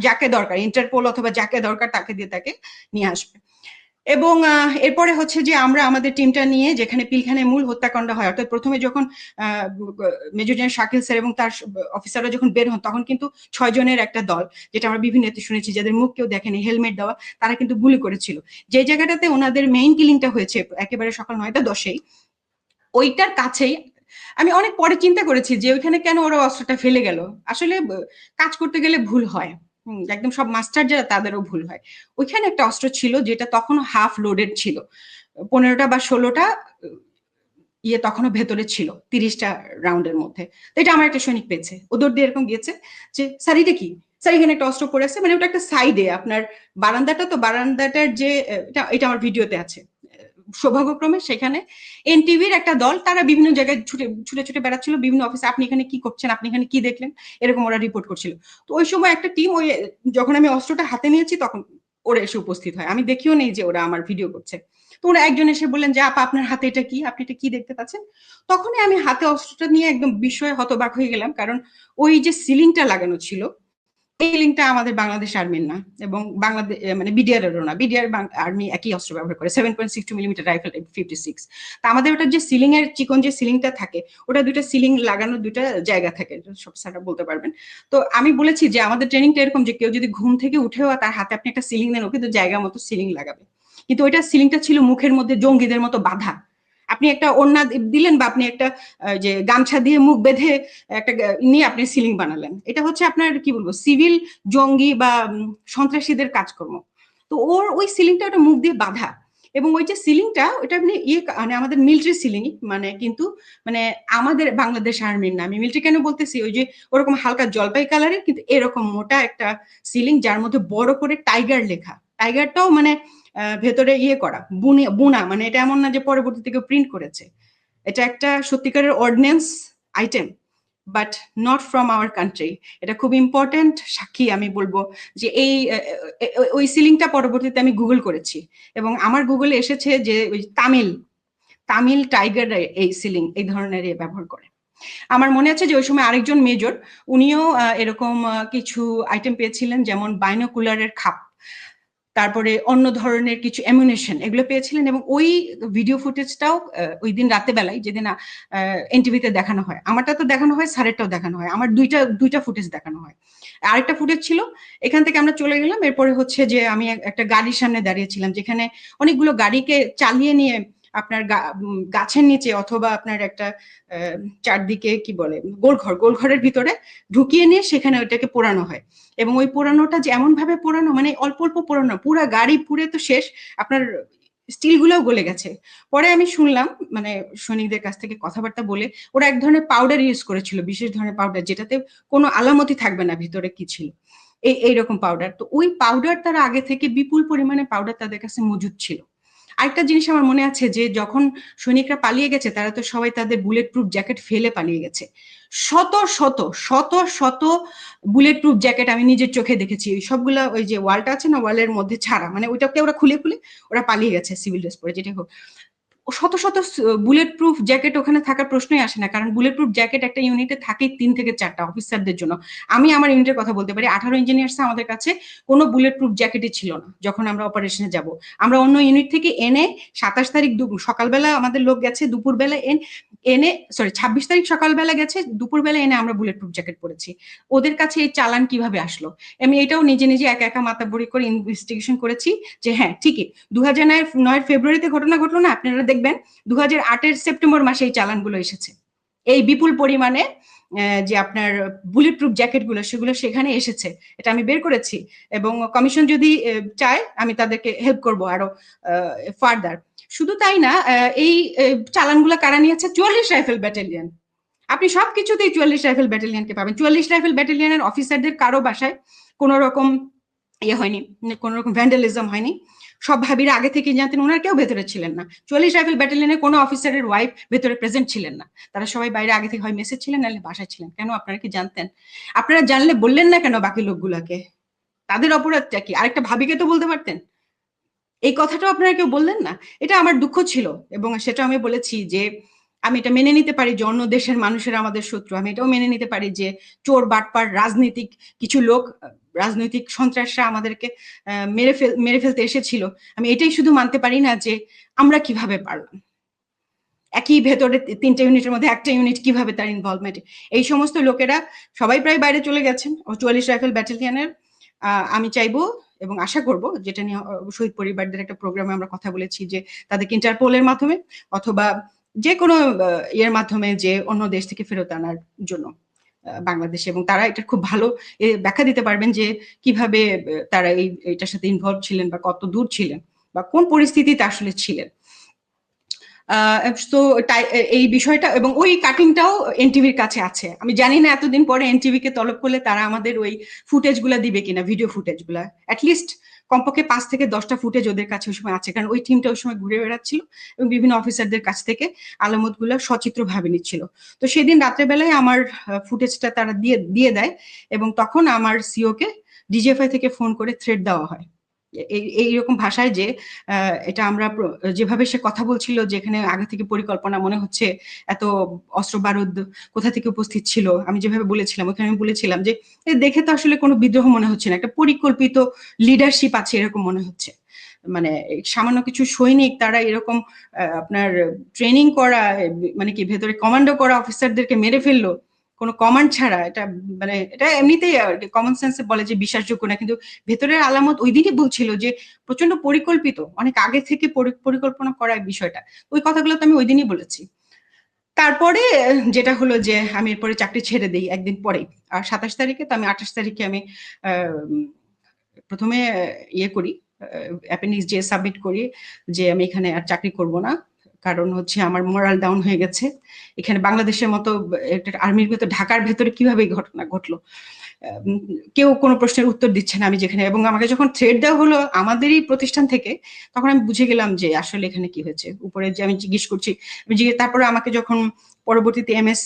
যাকে দরকার, ইন্টারপোল অথবা যাকে দরকার তাকে দিয়ে তাকে নিয়ে আসবে। এবং এরপরে হচ্ছে যে আমরা আমাদের টিমটা নিয়ে যেখানে পিলখানে মূল হত্যাকাণ্ড হয়, অর্থাৎ প্রথমে যখন মেজর জেনারেল শাকিল স্যার এবং তার অফিসাররা যখন বের হন, তখন কিন্তু 6 জনের একটা দল, যেটা আমরা বিভিন্ন শুনেছি, যাদের মুখ কেউ দেখেনি, হেলমেট দেওয়া, তারা কিন্তু গুলি করেছিল। যে জায়গাটাতে ওনাদের মেইন কিলিংটা হয়েছে একেবারে সকাল 9টা 10-এই, ওইটার কাছেই আমি অনেক পরে চিন্তা করেছি যে ওইখানে কেন ওরা অস্ত্রটা ফেলে গেল। আসলে কাজ করতে গেলে ভুল হয়, একদম সব মাস্টার যারা তাদেরও ভুল হয়। ওইখানে একটা অস্ত্র ছিল যেটা তখনও হাফ লোডেড ছিল, 15টা বা 16টা তখনও ভেতরে ছিল 30টা রাউন্ডের মধ্যে। তো এটা আমার একটা সৈনিক পেয়েছে, ওদের দিয়ে এরকম গিয়েছে যে স্যার এটা কি, স্যার এখানে একটা অস্ত্র পড়ে আছে, মানে ওটা একটা সাইডে আপনার বারান্দাটা, তো বারান্দাটার যে এটা আমার ভিডিওতে আছে। সৌভাগ্যক্রমে সেখানে এনটিভির একটা দল, তারা বিভিন্ন জায়গায় ছুটে ছুটে বেড়াচ্ছিল, বিভিন্ন অফিসে আপনি এখানে কি করছেন, আপনি এখানে কি দেখলেন, এরকম ওরা রিপোর্ট করছিল। তো ওই সময় একটা টিম, ওই যখন আমি অস্ত্রটা হাতে নিয়েছি তখন ওরা এসে উপস্থিত হয়, আমি দেখিও নেই যে ওরা আমার ভিডিও করছে। তো ওরা একজন এসে বললেন যে আপা আপনার হাতে এটা কি, আপনি এটা কি দেখতে পাচ্ছেন? তখনই আমি হাতে অস্ত্রটা নিয়ে একদম বিস্ময়ে হতবাক হয়ে গেলাম, কারণ ওই যে সিলিংটা লাগানো ছিল, এই লিঙ্কটা আমাদের বাংলাদেশ আর্মির না, এবং বাংলাদেশ মানে বিডিআর এরও না। বিডিআর আর্মি একই অস্ত্র ব্যবহার করে, 7.62 মিলিমিটার রাইফেল 56। তা আমাদের ওটা যে সিলিং এর চিকন যে সিলিংটা থাকে, ওটা দুইটা সিলিং লাগানো, দুইটা জায়গা থাকে, সব স্যাররা বলতে পারবেন। তো আমি বলেছি যে আমাদের ট্রেনিংটা এরকম যে কেউ যদি ঘুম থেকে উঠেও তার হাতে আপনি একটা সিলিং দেন, ও কিন্তু জায়গা মতো সিলিং লাগাবে, কিন্তু ওইটা সিলিংটা ছিল মুখের মধ্যে জঙ্গিদের মতো বাঁধা। আপনি একটা ওড়না দিলেন বা আপনি একটা যে গামছা দিয়ে মুখ বেঁধে একটা নিয়ে আপনি সিলিং বানালেন, এটা হচ্ছে আপনার কি বলবো সিভিল জঙ্গি বা সন্ত্রাসীদের কাজকর্ম। তো ওর ওই সিলিংটা ওটা মুখ দিয়ে বাঁধা, এবং ওই যে সিলিংটা ওটা মানে মানে আমাদের মিলিটারি সিলিং, মানে কিন্তু মানে আমাদের বাংলাদেশ আর্মির না। আমি মিলিটারি কেন বলতেছি, ওই যে ওরকম হালকা জলপাই কালারের কিন্তু এরকম মোটা একটা সিলিং, যার মধ্যে বড় করে টাইগার লেখা। টাইগারটাও মানে ভেতরে করা বুনা, মানে এটা এমন না যে পরবর্তী থেকে প্রিন্ট করেছে। এটা একটা সত্যিকারের ordinance item, but not from our country. এটা খুব ইম্পর্টেন্ট সাক্ষী আমি বলবো যে এই ওই সিলিংটা পরবর্তীতে আমি গুগল করেছি এবং আমার গুগলে এসেছে যে ওই তামিল টাইগার এই সিলিং এই ধরনের ব্যবহার করে। আমার মনে আছে যে ওই সময় আরেকজন মেজর, উনিও এরকম কিছু আইটেম পেয়েছিলেন, যেমন বাইনোকুলারের খাপ, তারপরে অন্য ধরনের কিছু অ্যামুনেশন, এগুলো পেয়েছিলেন। এবং ওই ভিডিও ফুটেজটাও ওই দিন রাতে বেলায়, যেদিন এনটিভিতে দেখানো হয়, আমারটা তো দেখানো হয়, স্যারেরটাও দেখানো হয়, আমার দুইটা ফুটেজ দেখানো হয়। আরেকটা ফুটেজ ছিল, এখান থেকে আমরা চলে গেলাম, এরপরে হচ্ছে যে আমি একটা গাড়ির সামনে দাঁড়িয়েছিলাম, যেখানে অনেকগুলো গাড়িকে চালিয়ে নিয়ে আপনার গাছের নিচে অথবা আপনার একটা চারদিকে কি বলে গোলঘরের ভিতরে ঢুকিয়ে নিয়ে সেখানে ওইটাকে পোড়ানো হয়। এবং ওই পোড়ানোটা যে এমন ভাবে পোড়ানো, মানে অল্প অল্প পোড়ানো, পুরা গাড়ি পুড়ে তো শেষ, আপনার স্টিল গুলোও গলে গেছে। পরে আমি শুনলাম মানে সৈনিকদের কাছ থেকে কথাবার্তা বলে, ওরা এক ধরনের পাউডার ইউজ করেছিল, বিশেষ ধরনের পাউডার, যেটাতে কোনো আলামতি থাকবে না ভিতরে কি ছিল, এইরকম পাউডার। তো ওই পাউডার তারা আগে থেকে বিপুল পরিমাণে পাউডার তাদের কাছে মজুদ ছিল। আরেকটা জিনিস আমার মনে আছে যে যখন সৈনিকরা পালিয়ে গেছে, তারা তো সবাই তাদের বুলেট প্রুফ জ্যাকেট ফেলে পালিয়ে গেছে। শত শত শত শত বুলেট প্রুফ জ্যাকেট আমি নিজের চোখে দেখেছি, সবগুলা ওই যে ওয়ালটা আছে না, ওয়ালের মধ্যে ছাড়া, মানে ওইটাকে ওরা খুলে খুলে ওরা পালিয়ে গেছে সিভিল ড্রেস পরে, যেটা হোক। শত শত বুলেট প্রুফ জ্যাকেট ওখানে থাকার প্রশ্নই আসে না, কারণ বুলেট প্রুফ জ্যাকেট একটা ইউনিটে থাকেই 3 থেকে 4টা অফিসারদের জন্য। আমি আমার ইউনিটের কথা বলতে পারি, 18 ইঞ্জিনিয়ার্স আমাদের কাছে কোনো বুলেট প্রুফ জ্যাকেটই ছিল না যখন আমরা অপারেশনে যাব। আমরা অন্য ইউনিট থেকে এনে 27 তারিখ সকালবেলা আমাদের লোক গেছে, দুপুরবেলা এনে 26 তারিখ সকালবেলা গেছে, দুপুরবেলা এনে আমরা বুলেট প্রুফ জ্যাকেট পরেছি। ওদের কাছে এই চালান কিভাবে আসলো? আমি এটাও নিজে নিজে একা একা মাথাবড়ি করে ইনভেস্টিগেশন করেছি যে হ্যাঁ ঠিকই 2009 ফেব্রুয়ারিতে ঘটনা ঘটলো না, আপনারা দেখবেন 2008 সেপ্টেম্বর মাসে এই চালানগুলো এসেছে, এই বিপুল পরিমাণে যে আপনার বুলেট প্রুফ জ্যাকেট গুলো সেগুলো সেখানে এসেছে। এটা আমি বের করেছি এবং কমিশন যদি চায় আমি তাদেরকে হেল্প করব আরো ফার্দার। শুধু তাই না, এই চালানগুলো কারা নিয়েছে? 44 রাইফেল ব্যাটালিয়ন। আপনি সবকিছুতেই 44 রাইফেল ব্যাটালিয়নকে পাবেন। 44 রাইফেল ব্যাটালিয়নের অফিসারদের কারো বাসায় কোনো রকম হয়নি, কোনো রকম ভ্যান্ডালিজম হয়নি। সব ভাবিরা আগে থেকে জানতেন, ওনার কেউ ভেতরে ছিলেন না। 44 রাইফেল ব্যাটালিয়নের কোনো অফিসারের ওয়াইফ ভেতরে প্রেজেন্ট ছিলেন না, তারা সবাই বাইরে আগে থেকে হয় মেসেজ ছিলেন নাহলে বাসায় ছিলেন। কেন? আপনারা কি জানতেন? আপনারা জানলে বললেন না কেন বাকি লোকগুলাকে? তাদের অপরাধটা কি? আরেকটা ভাবিকে তো বলতে পারতেন। এই কথাটাও আপনারা কেউ বললেন না। এটা আমার দুঃখ ছিল এবং সেটা আমি বলেছি যে আমি এটা মেনে নিতে পারি যে অন্য দেশের মানুষেরা আমাদের শত্রু। আমি এটাও মেনে নিতে পারি যে চোর বাটপার রাজনীতিক কিছু লোক, রাজনৈতিক সন্ত্রাসরা আমাদেরকে মেরে ফেলতে এসেছিল। আমি এটাই শুধু মানতে পারি না যে আমরা কিভাবে পারলাম। একই ভেতরে 3টে ইউনিটের মধ্যে একটা ইউনিট কিভাবে তার ইনভলভমেন্ট। এই সমস্ত লোকেরা সবাই প্রায় বাইরে চলে গেছেন 44 রাইফেল ব্যাটালিয়নের। আমি চাইবো এবং আশা করব, যেটা নিয়ে শহীদ পরিবারদের একটা প্রোগ্রামে আমরা কথা বলেছি, যে তাদেরকে ইন্টারপোলের মাধ্যমে অথবা যে কোনো ইয়ের মাধ্যমে যে অন্য দেশ থেকে ফেরত আনার জন্য বাংলাদেশে, এবং তারা এটা খুব ভালো ব্যাখ্যা দিতে পারবেন যে কিভাবে তারা এটার সাথে ইনভলভ ছিলেন বা কত দূর ছিলেন বা কোন পরিস্থিতিতে আসলে ছিলেন। তো এই বিষয়টা এবং ওই কাটিংটাও এনটিভির কাছে আছে। আমি জানি না এতদিন পরে এনটিভি কে তলব করলে তারা আমাদের ওই ফুটেজ গুলা দিবে কিনা, ভিডিও ফুটেজ গুলা। অ্যাটলিস্ট কমপক্ষে 5 থেকে 10টা ফুটেজ ওদের কাছে ওই সময় আছে, কারণ ওই টিমটা ওই সময় ঘুরে বেড়াচ্ছিল এবং বিভিন্ন অফিসারদের কাছ থেকে আলামত গুলা সচিত্র ভাবে নিচ্ছিল। তো সেদিন রাত্রেবেলায় আমার ফুটেজটা তারা দিয়ে দেয় এবং তখন আমার সিও কে ডিজিএফআই থেকে ফোন করে থ্রেট দেওয়া হয় এইরকম ভাষায় যে এটা আমরা যেভাবে সে কথা বলছিল, যেখানে আগে থেকে পরিকল্পনা, মনে হচ্ছে এত অস্ত্র বারুদ কোথা থেকে উপস্থিত ছিল। আমি যেভাবে বলেছিলাম ওখানে আমি বলেছিলাম যে দেখে তো আসলে কোনো বিদ্রোহ মনে হচ্ছে না, একটা পরিকল্পিত লিডারশিপ আছে এরকম মনে হচ্ছে। মানে সামান্য কিছু সৈনিক তারা এরকম আপনার ট্রেনিং করা, মানে কি ভেতরে কমান্ডো করা অফিসারদেরকে মেরে ফেললো, কোনো কমান্ড ছাড়া, এটা মানে এটা এমনিতেই কমন সেন্সে বলে যে বিশ্বাসযোগ্য না, কিন্তু ভেতরের আলামত ওই দিনই বলছিল যে প্রচন্ড পরিকল্পিত, অনেক আগে থেকে পরিকল্পনা করা বিষয়টা। ওই কথাগুলো তো আমি ওই দিনই বলেছি। তারপরে যেটা হলো যে আমি এরপরে চাকরি ছেড়ে দিই একদিন পরে, আর 27 তারিখে, তো আমি 28 তারিখে আমি প্রথমে ইয়ে করি, অ্যাপেন্ডিক্স যে সাবমিট করি যে আমি এখানে আর চাকরি করব না, কারণ হচ্ছে আমার মোরাল ডাউন হয়ে গেছে। এখানে বাংলাদেশের মতো আর্মির ভেতর, ঢাকার ভেতরে কিভাবে এই ঘটনা ঘটলো, কেউ কোনো প্রশ্নের উত্তর দিচ্ছে না আমি যেখানে, এবং আমাকে যখন থ্রেড দেওয়া হলো আমাদেরই প্রতিষ্ঠান থেকে, তখন আমি বুঝে গেলাম যে আসলে এখানে কি হয়েছে। উপরে যে আমি জিজ্ঞেস করছি, তারপরে আমাকে যখন পরবর্তীতে এমএস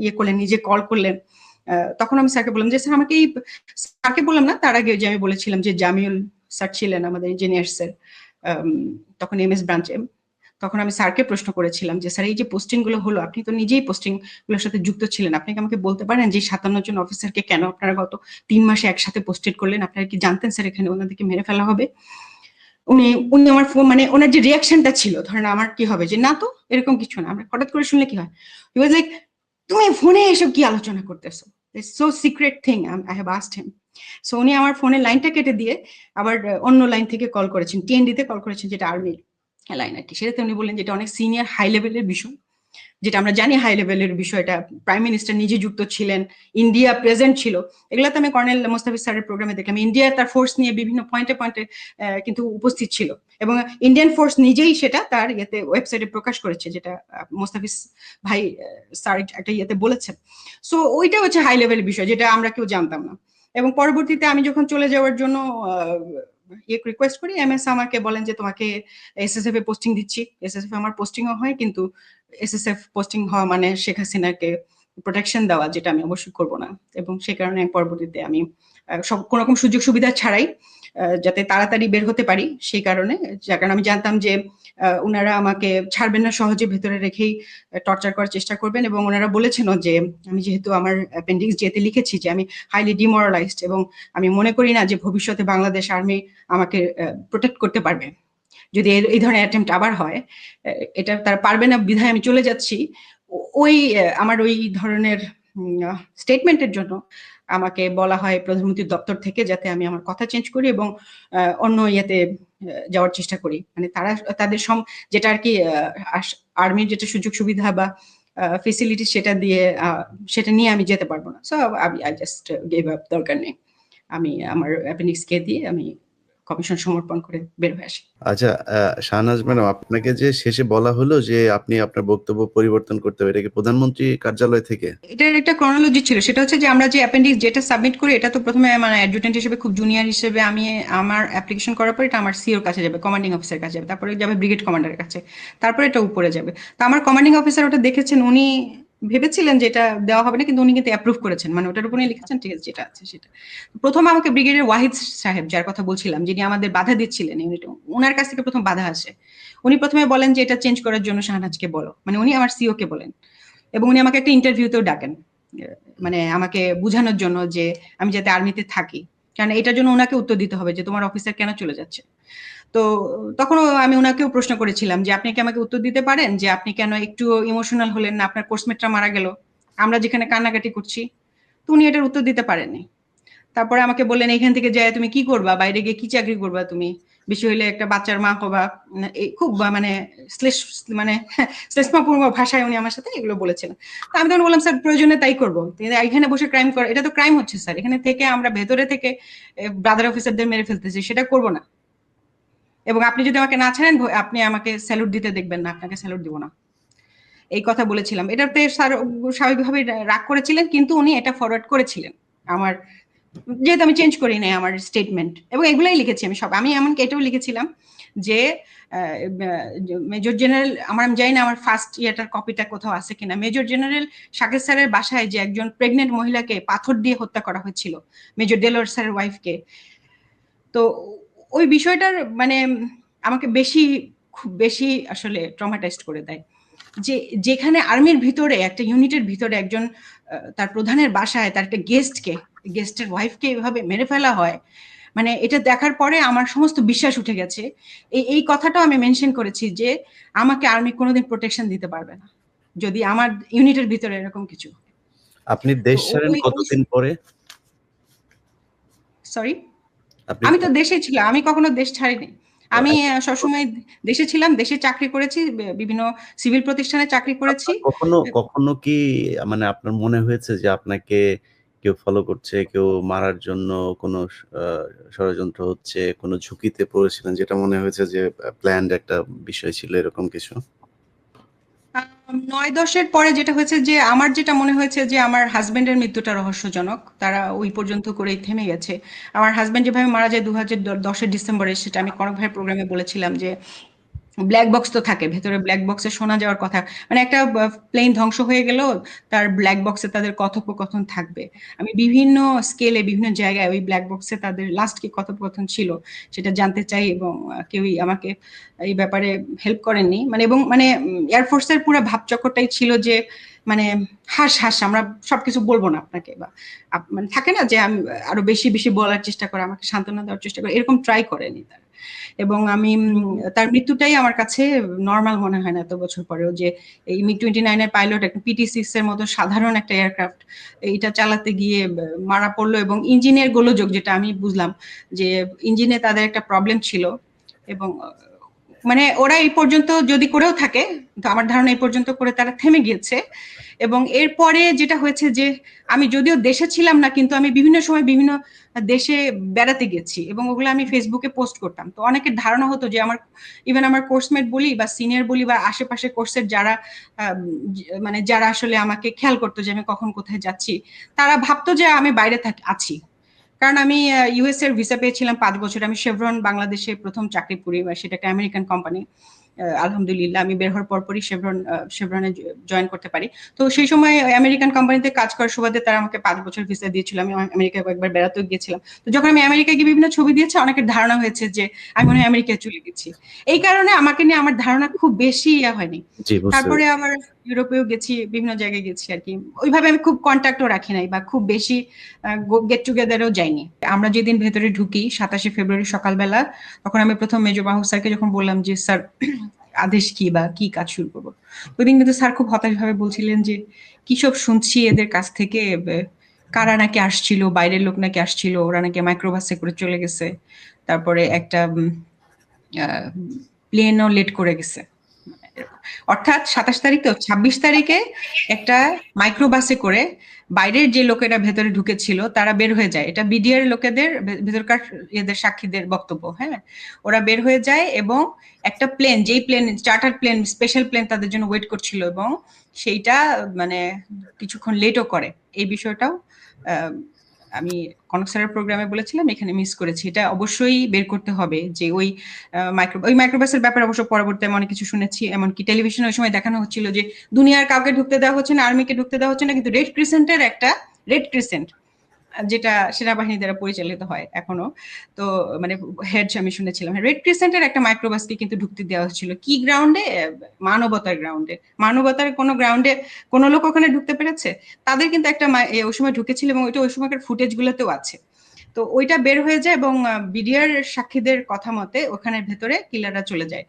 ইয়ে করলেন, নিজে কল করলেন, তখন আমি স্যারকে বললাম যে স্যার আমাকে এই, স্যারকে বললাম না, তার আগে যে আমি বলেছিলাম যে জামিউল স্যার ছিলেন আমাদের ইঞ্জিনিয়ার স্যার, তখন এমএস ব্রাঞ্চে, তখন আমি স্যারকে প্রশ্ন করেছিলাম যে স্যার এই যে পোস্টিং গুলো হলো, আপনি তো নিজেই পোস্টিং গুলোর সাথে যুক্ত ছিলেন, আপনি কি আমাকে বলতে পারেন যে 57 জন অফিসারকে কেন আপনারা গত 3 মাসে একসাথে পোস্টেড করলেন? আপনারা কি জানতেন স্যার এখানে ওনাদেরকে মেরে ফেলা হবে? উনি উনি আমার ফোন, মানে ওনার যে রিয়াকশনটা ছিল, ধরেন আমার কি হবে যে না তো এরকম কিছু না, আমরা হঠাৎ করে শুনলে কি হয়, হি ওয়াজ লাইক তুমি ফোনে এসব কি আলোচনা করতেছো, it's so secret thing, I have asked him. So উনি আমার ফোনের লাইনটা কেটে দিয়ে আবার অন্য লাইন থেকে কল করেছেন, টিএনডি তে কল করেছেন, যেটা আর্মির লাইন আর কি। সেটাতে উনি বললেন যেটা অনেক সিনিয়র হাই লেভেলের বিষয়, যেটা আমরা জানি হাই লেভেলের বিষয়টা, প্রাইম মিনিস্টার নিজে যুক্ত ছিলেন, ইন্ডিয়া প্রেজেন্ট ছিল। এগুলাতে আমি কর্নেল মোস্তাফিজ স্যারের প্রোগ্রামে দেখলাম ইন্ডিয়া তার ফোর্স নিয়ে বিভিন্ন পয়েন্টে পয়েন্টে কিন্তু উপস্থিত ছিল, এবং ইন্ডিয়ান ফোর্স নিজেই সেটা তার ইয়েতে ওয়েবসাইটে প্রকাশ করেছে, যেটা মোস্তাফিজ ভাই স্যার একটা ইয়েতে বলেছেন। সো ওইটা হচ্ছে হাই লেভেলের বিষয়, যেটা আমরা কেউ জানতাম না। এবং পরবর্তীতে আমি যখন চলে যাওয়ার জন্য রিকোয়েস্ট করি, এমএস আমাকে বলেন যে তোমাকে এসএসএফ এ পোস্টিং দিচ্ছি। এসএসএফ আমার পোস্টিংও হয়, কিন্তু এসএসএফ পোস্টিং হওয়া মানে শেখ হাসিনাকে প্রোটেকশন দেওয়া, যেটা আমি অবশ্যই করব না। এবং সে কারণে পরবর্তীতে আমি সব কোন রকম সুযোগ সুবিধা ছাড়াই যাতে তাড়াতাড়ি বের হতে পারি, সেই কারণে, যার কারণে আমি জানতাম যে ওনারা আমাকে ছাড়বেন না সহজে, ভেতরে রেখেই টর্চার করার চেষ্টা করবেন। এবং ওনারা বলেছেন যে আমি যেহেতু আমার অ্যাপেন্ডিক্স যেতে লিখেছি যে আমি হাইলি ডিমোরালাইজড, এবং আমি মনে করি না যে ভবিষ্যতে বাংলাদেশ আর্মি আমাকে প্রোটেক্ট করতে পারবে যদি এই ধরনের অ্যাটেম্পট আবার হয়, এটা তারা পারবে না, বিধায় আমি চলে যাচ্ছি। ওই আমার ওই ধরনের স্টেটমেন্টের জন্য আমাকে বলা হয় প্রধানমন্ত্রীর দপ্তর থেকে যাতে আমি আমার কথা চেঞ্জ করি এবং অন্য ইয়েতে যাওয়ার চেষ্টা করি, মানে তারা তাদের যেটা আর কি আর্মির যেটা সুযোগ সুবিধা বা ফেসিলিটি সেটা দিয়ে সেটা নিয়ে আমি যেতে পারবো না। So I just gave up, দরকার নেই, আমি আমার অ্যাপেন্ডিক্স কে দিয়ে আমি কমিশন সমর্পণ করে বের হয়ে আসি। আচ্ছা, শাহনাজ ম্যাডাম, আপনাকে যে শেষে বলা হলো যে আপনি আপনার বক্তব্য পরিবর্তন করতে হবে, এটা কি প্রধানমন্ত্রী কার্যালয় থেকে? এটার একটা ক্রনোলজি ছিল, সেটা হচ্ছে যে আমরা যে অ্যাপেন্ডিক্স যেটা সাবমিট করি, এটা তো প্রথমে মানে অ্যাডজুটেন্ট হিসেবে, খুব জুনিয়র হিসেবে আমি আমার অ্যাপ্লিকেশন করার পর এটা আমার সিওর কাছে যাবে, কমান্ডিং অফিসার কাছে যাবে, তারপরে যাবে ব্রিগেড কমান্ডারের কাছে, তারপরে এটা উপরে যাবে। তো আমার কমান্ডিং অফিসার ওটা দেখেছেন, উনি ভেবেছিলেন যে এটা দেওয়া হবে না, কিন্তু উনি কিন্তু অ্যাপ্রুভ করেছেন, মানে ওটার উপরে লিখেছেন ঠিক আছে যেটা আছে সেটা। প্রথমে আমাকে ব্রিগেডের ওয়াহিদ সাহেব, যার কথা বলছিলাম, যিনি আমাদের বাধা দিচ্ছিলেন ইউনিটে, ওনার কাছ থেকে প্রথম বাধা আসে। উনি প্রথমে বলেন যে এটা চেঞ্জ করার জন্য শাহনাজকে বলো, মানে উনি আমার সিও কে বলেন, এবং উনি আমাকে একটা ইন্টারভিউতেও ডাকেন, মানে আমাকে বুঝানোর জন্য যে আমি যাতে আর্মিতে থাকি, কারণ এটার জন্য ওনাকে উত্তর দিতে হবে যে তোমার অফিসার কেন চলে যাচ্ছে। তো তখনও আমি ওনাকেও প্রশ্ন করেছিলাম যে আপনি কি আমাকে উত্তর দিতে পারেন যে আপনি কেন একটু ইমোশনাল হলেন না, আপনার কোর্সমেটরা মারা গেল, আমরা যেখানে কান্নাকাটি করছি। তো উনি এটার উত্তর দিতে পারেননি। তারপরে আমাকে বললেন এখান থেকে যায় তুমি কি করবা, বাইরে গিয়ে কি চাকরি করবা, তুমি বেশি হইলে একটা বাচ্চার মা হবা, খুব মানে মানে শ্লেষমাপূর্ণ ভাষায় উনি আমার সাথে এগুলো বলেছিলেন। তো আমি তখন বললাম স্যার প্রয়োজনে তাই করবো, এখানে বসে ক্রাইম করা, এটা তো ক্রাইম হচ্ছে স্যার, এখানে থেকে আমরা ভেতরে থেকে ব্রাদার অফিসারদের মেরে ফেলতেছি, সেটা করবো না। এবং আপনি যদি আমাকে না ছাড়েন আপনি আমাকে স্যালুট দিতে দেখবেন না, আপনাকে স্যালুট দিব না, এই কথা বলেছিলাম। এটাতে স্যার স্বাভাবিকভাবে রাগ করেছিলেন, কিন্তু উনি এটা ফরওয়ার্ড করেছিলেন আমার, যেহেতু আমি চেঞ্জ করি নাই আমার স্টেটমেন্ট, এবং এগুলাই লিখেছি আমি সব। আমি এমনকি এটাও লিখেছিলাম যে মেজর জেনারেল, আমি জানি না আমার ফার্স্ট ইয়ারটার কপিটা কোথাও আছে কিনা, মেজর জেনারেল শাকের স্যারের বাসায় যে একজন প্রেগনেন্ট মহিলাকে পাথর দিয়ে হত্যা করা হয়েছিল, মেজর ডেলোর স্যারের ওয়াইফকে, তো ওই বিষয়টার মানে আমাকে খুব বেশি আসলে ট্রমাটাইজড করে দেয়, যে যেখানে আর্মির ভিতরে একটা ইউনিটের ভিতরে একজন তার প্রধানের বাসায় তার একটা গেস্টের ওয়াইফকে এভাবে মেরে ফেলা হয়, মানে এটা দেখার পরে আমার সমস্ত বিশ্বাস উঠে গেছে। এই কথাটাও আমি মেনশন করেছি যে আমাকে আর্মি কোনোদিন প্রোটেকশন দিতে পারবে না যদি আমার ইউনিটের ভিতরে এরকম কিছু। আপনি তো দেশ ছাড়েন কতদিন পরে? সরি, আপনি আমি তো দেশে ছিলাম, আমি কখনো দেশ ছাড়িনি। আমি সবসময় দেশে ছিলাম, দেশে চাকরি করেছি, বিভিন্ন সিভিল প্রতিষ্ঠানে চাকরি করেছি। আপনার কখনো কখনো কি মানে আপনার মনে হয়েছে যে আপনাকে কেউ ফলো করছে, কেউ মারার জন্য কোনো ষড়যন্ত্র হচ্ছে, কোনো ঝুঁকিতে পড়েছিলেন যেটা মনে হয়েছে যে প্ল্যান্ড একটা বিষয় ছিল, এরকম কিছু? ৯-১০-এর পরে যেটা হয়েছে যে আমার যেটা মনে হয়েছে যে আমার হাজবেন্ডের মৃত্যুটা রহস্যজনক, তারা ওই পর্যন্ত করেই থেমে গেছে। আমার হাজবেন্ড যেভাবে মারা যায় 2010-এর ডিসেম্বরে, সেটা আমি কনক ভাইয়ের প্রোগ্রামে বলেছিলাম যে ব্ল্যাক বক্স তো থাকে ভেতরে, ব্ল্যাক বক্সে শোনা যাওয়ার কথা, মানে একটা প্লেন ধ্বংস হয়ে গেলেও তার ব্ল্যাক বক্সে তাদের কথোপকথন থাকবে। আমি বিভিন্ন স্কেলে বিভিন্ন জায়গায় ওই ব্ল্যাক বক্সে তাদের লাস্ট কি কথোপকথন ছিল সেটা জানতে চাই, এবং কেউই আমাকে এই ব্যাপারে হেল্প করেননি। মানে এবং মানে এয়ারফোর্সের পুরো ভাবচক্রটাই ছিল যে মানে হাস হাস, আমরা সবকিছু বলবো না আপনাকে, বা মানে থাকে না যে আমি আরো বেশি বেশি বলার চেষ্টা করে, আমাকে সান্ত্বনা দেওয়ার চেষ্টা করে, এরকম ট্রাই করেনি তারা। এবং আমি তার মৃত্যুটাই আমার কাছে নর্মাল মনে হয় না এত বছর পরেও, যে এই MiG-29 এর পাইলট একটা PT-6 এর মতো সাধারণ একটা এয়ারক্রাফট এইটা চালাতে গিয়ে মারা পড়লো, এবং ইঞ্জিনের গোলযোগ যেটা আমি বুঝলাম যে ইঞ্জিনে তাদের একটা প্রবলেম ছিল, এবং মানে ওরা এই পর্যন্ত যদি করেও থাকে, তো আমার ধারণা এই পর্যন্ত করে তারা থেমে গিয়েছে। এবং এরপরে যেটা হয়েছে যে আমি যদিও দেশে ছিলাম না, কিন্তু আমি বিভিন্ন সময় বিভিন্ন দেশে বেড়াতে গেছি, এবং ওগুলো আমি ফেসবুকে পোস্ট করতাম। তো অনেকের ধারণা হতো যে আমার, ইভেন আমার কোর্সমেট বলি বা সিনিয়র বলি বা আশেপাশে কোর্সের যারা মানে যারা আসলে আমাকে খেয়াল করতো যে আমি কখন কোথায় যাচ্ছি, তারা ভাবতো যে আমি বাইরে আছি। কারণ আমি ইউএস এর ভিসা পেয়েছিলাম 5 বছর, আমি শেভরন বাংলাদেশে প্রথম চাকরি করি, সেটা একটা আমেরিকান কোম্পানি। আলহামদুলিল্লাহ আমি বের হওয়ার পরপরই শেভরনে জয়েন করতে পারি। তো সেই সময় আমেরিকান কোম্পানিতে কাজ করার সুবাদে তারা আমাকে 5 বছর ভিসা দিয়েছিল, আমি আমেরিকায় কয়েকবার বেড়াতেও গিয়েছিলাম। তো যখন আমি আমেরিকায় গিয়ে বিভিন্ন ছবি দিয়েছি, অনেকের ধারণা হয়েছে যে আমি মনে হয় আমেরিকায় চলে গেছি। এই কারণে আমাকে নিয়ে আমার ধারণা খুব বেশি হয়নি। জি, বুঝতে তারপরে আবার ইউরোপেও গেছি, বিভিন্ন জায়গায় গেছি আর কি। ওইভাবে আমি খুব কন্ট্যাক্টও রাখি নাই, বা খুব বেশি গেট টুগেদারও যাইনি। আমরা যেদিন ভেতরে ঢুকি 27শে ফেব্রুয়ারি সকালবেলা, তখন আমি প্রথম মেজর মাহবুব স্যারকে যখন বললাম যে স্যার আদেশ কি বা কি কাজ শুরু করবো, ওইদিন কিন্তু স্যার খুব হতাশ ভাবে বলছিলেন যে কি সব শুনছি এদের কাছ থেকে, কারা নাকি আসছিল, বাইরের লোক নাকি আসছিল, ওরা নাকি মাইক্রোবাসে করে চলে গেছে, তারপরে একটা প্লেনও লেট করে গেছে। অর্থাৎ 27 তারিখ তো 26 তারিখে একটা মাইক্রোবাসে করে বাইরের যে লোকেরা ভেতরে ঢুকেছিল তারা বের হয়ে যায়, এটা বিডিআর লোকেদের ভেতরকার এদের সাক্ষীদের বক্তব্য। হ্যাঁ, ওরা বের হয়ে যায় এবং একটা প্লেন, যেই plane charter plane, special plane তাদের জন্য ওয়েট করছিল, এবং সেইটা মানে কিছুক্ষণ লেটও করে। এই বিষয়টাও আমি কনক স্যারের প্রোগ্রামে বলেছিলাম, এখানে মিস করেছি। এটা অবশ্যই বের করতে হবে যে ওই মাইক্রোবাসের ব্যাপারে অবশ্য পরবর্তীতে অনেক কিছু শুনেছি, এমনকি টেলিভিশনে ওই সময় দেখানো হচ্ছিল যে দুনিয়ার কাউকে ঢুকতে দেওয়া হচ্ছে না, আর্মিকে ঢুকতে দেওয়া হচ্ছে না, কিন্তু রেড ক্রিসেন্ট যেটা সেনাবাহিনী দ্বারা পরিচালিত হয় এখনো, তো মানে হেড আমি শুনেছিলাম রেড ক্রিসেন্টের একটা মাইক্রোবাসকে কিন্তু ঢুকতে দেওয়া হচ্ছিল। কি গ্রাউন্ডে? মানবতার গ্রাউন্ডে। মানবতার কোনো গ্রাউন্ডে কোনো লোক ওখানে ঢুকতে পেরেছে? তাদের কিন্তু একটা ওই সময় ঢুকেছিল, এবং ওইটা ওই সময়কার ফুটেজ গুলোতেও আছে। তো ওইটা বের হয়ে যায়, এবং বিডিআর সাক্ষীদের কথা মতে ওখানে ভেতরে কিলাররা চলে যায়।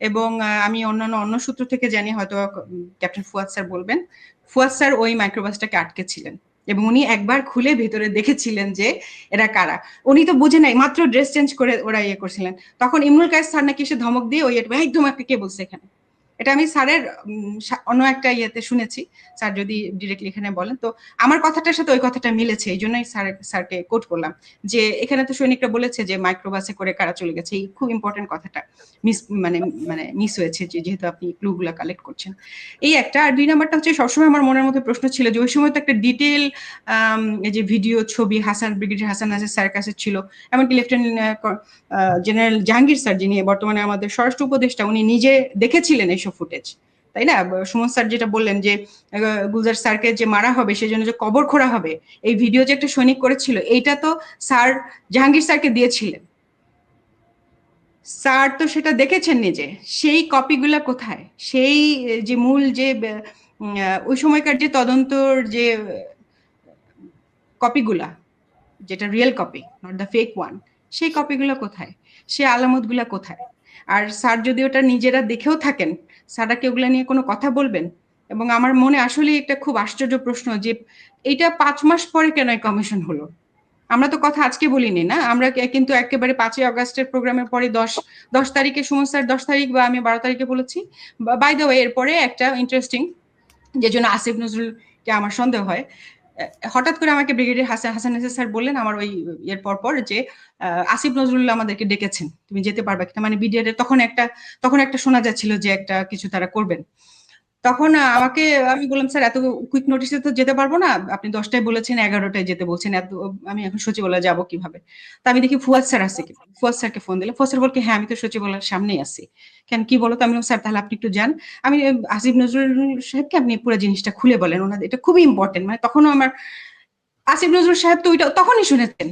এবং আমি অন্য সূত্র থেকে জানি, হয়তো ক্যাপ্টেন ফুয়াদ স্যার বলবেন, ফুয়াদ স্যার ওই মাইক্রোবাসটাকে আটকেছিলেন, এবং উনি একবার খুলে ভেতরে দেখেছিলেন যে এরা কারা। উনি তো বুঝে নাই, মাত্র ড্রেস চেঞ্জ করে ওরা ইয়ে করছিলেন, তখন ইমরুল কায়েস স্যার নাকি এসে ধমক দিয়ে ওই একদম একটা কে বলছে এখানে। এটা আমি স্যারের অন্য একটা ইয়েতে শুনেছি, স্যার যদি ডিরেক্টলি এখানে বলেন। তো আমার কথাটার সাথে ওই কথাটা মিলেছে, এই জন্যই স্যারকে কোট করলাম যে এখানে তো সৈনিকরা বলেছে যে মাইক্রোবাসে করে কারা চলে গেছে, এই খুব ইম্পর্টেন্ট কথাটা মিস হয়েছে, যেহেতু আপনি ক্লু গুলা কালেক্ট করছেন। এই একটা। আর 2 নাম্বারটা হচ্ছে, সবসময় আমার মনের মধ্যে প্রশ্ন ছিল যে ওই সময় তো একটা ডিটেল এই যে ভিডিও ছবি ব্রিগেডিয়ার হাসান নাজির স্যারের কাছে ছিল, এমনকি লেফটেন্যান্ট জেনারেল জাহাঙ্গীর স্যার, যিনি বর্তমানে আমাদের স্বরাষ্ট্র উপদেষ্টা, উনি নিজে দেখেছিলেন এইসব ফুটেজ, তাই না? সুমন স্যার যেটা বললেন যে গুলজার স্যারকে যে মারা হবে সেজন্য যে কবর খোঁড়া হবে, এই ভিডিও যে একটা সৈনিক করেছিল, এইটা তো স্যার জাহাঙ্গীর স্যারকে দিয়েছিলেন। স্যার তো সেটা দেখেছেন নিজে, সেই কপিগুলা কোথায়? সেই যে মূল যে ওই সময়কার যে তদন্তর যে কপিগুলা, যেটা real copy, not the fake one, সেই কপিগুলো কোথায়? সেই আলামতগুলো কোথায়? আর স্যার যদি ওটা নিজেরা দেখেও থাকেন, স্যাররা কি ওগুলা নিয়ে কোনো কথা বলবেন? এবং আমার মনে আসলে একটা খুব আশ্চর্য প্রশ্ন যে এটা 5 মাস পরে কেন কমিশন হলো। আমরা তো কথা আজকে বলিনি না, আমরা কিন্তু একেবারে 5ই আগস্টের প্রোগ্রামের পরে 10 তারিখে সুমন স্যার 10 তারিখ বা আমি 12 তারিখে বলেছি। বাই দ্য ওয়ে এরপরে একটা ইন্টারেস্টিং, যে জন্য আসিফ নজরুলকে আমার সন্দেহ হয়, হঠাৎ করে আমাকে ব্রিগেডিয়ার হাসান নাসির স্যার বললেন আমার ওই এর পর যে আসিফ নজরুল আমাদেরকে ডেকেছেন, তুমি যেতে পারবে কিনা, মানে বিডিআর তখন একটা শোনা যাচ্ছিল যে একটা কিছু তারা করবেন। তখন আমাকে আমি বললাম স্যার এত কুইক নোটিসে তো যেতে পারবো না, আপনি 10টায় বলেছেন 11টায় যেতে বলছেন, এত আমি এখন সচিবালয়ে যাবো কিভাবে। তা আমি দেখি ফুয়াদ স্যার আছে, ফুয়াদ স্যারকে ফোন দিলাম, ফুয়াদ স্যার বলকে হ্যাঁ আমি তো সচিবালয়ের সামনেই আছি। কেন কি বলো তো, আমি বললাম স্যার তাহলে আপনি একটু যান, আমি আসিফ নজরুল সাহেবকে আপনি পুরো জিনিসটা খুলে বলেন, ওনাদের এটা খুবই ইম্পর্টেন্ট। মানে তখনও আমার আসিফ নজরুল সাহেব তো ওইটা তখনই শুনেছেন,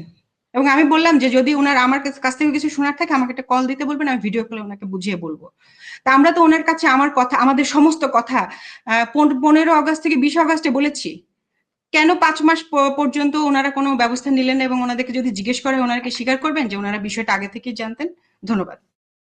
এবং আমি বললাম যে যদি ওনার আমার কাছ থেকে কিছু শোনার থাকে আমাকে একটা কল দিতে বলবেন, আমি ভিডিও কলে ওনাকে বুঝিয়ে বলবো। তা আমরা তো ওনার কাছে আমার কথা, আমাদের সমস্ত কথা 15 আগস্ট থেকে 20 আগস্টে বলেছি, কেন 5 মাস পর্যন্ত ওনারা কোনো ব্যবস্থা নিলেন? এবং ওনাদেরকে যদি জিজ্ঞেস করে ওনারা কি স্বীকার করবেন যে ওনারা বিষয়টা আগে থেকেই জানতেন? ধন্যবাদ।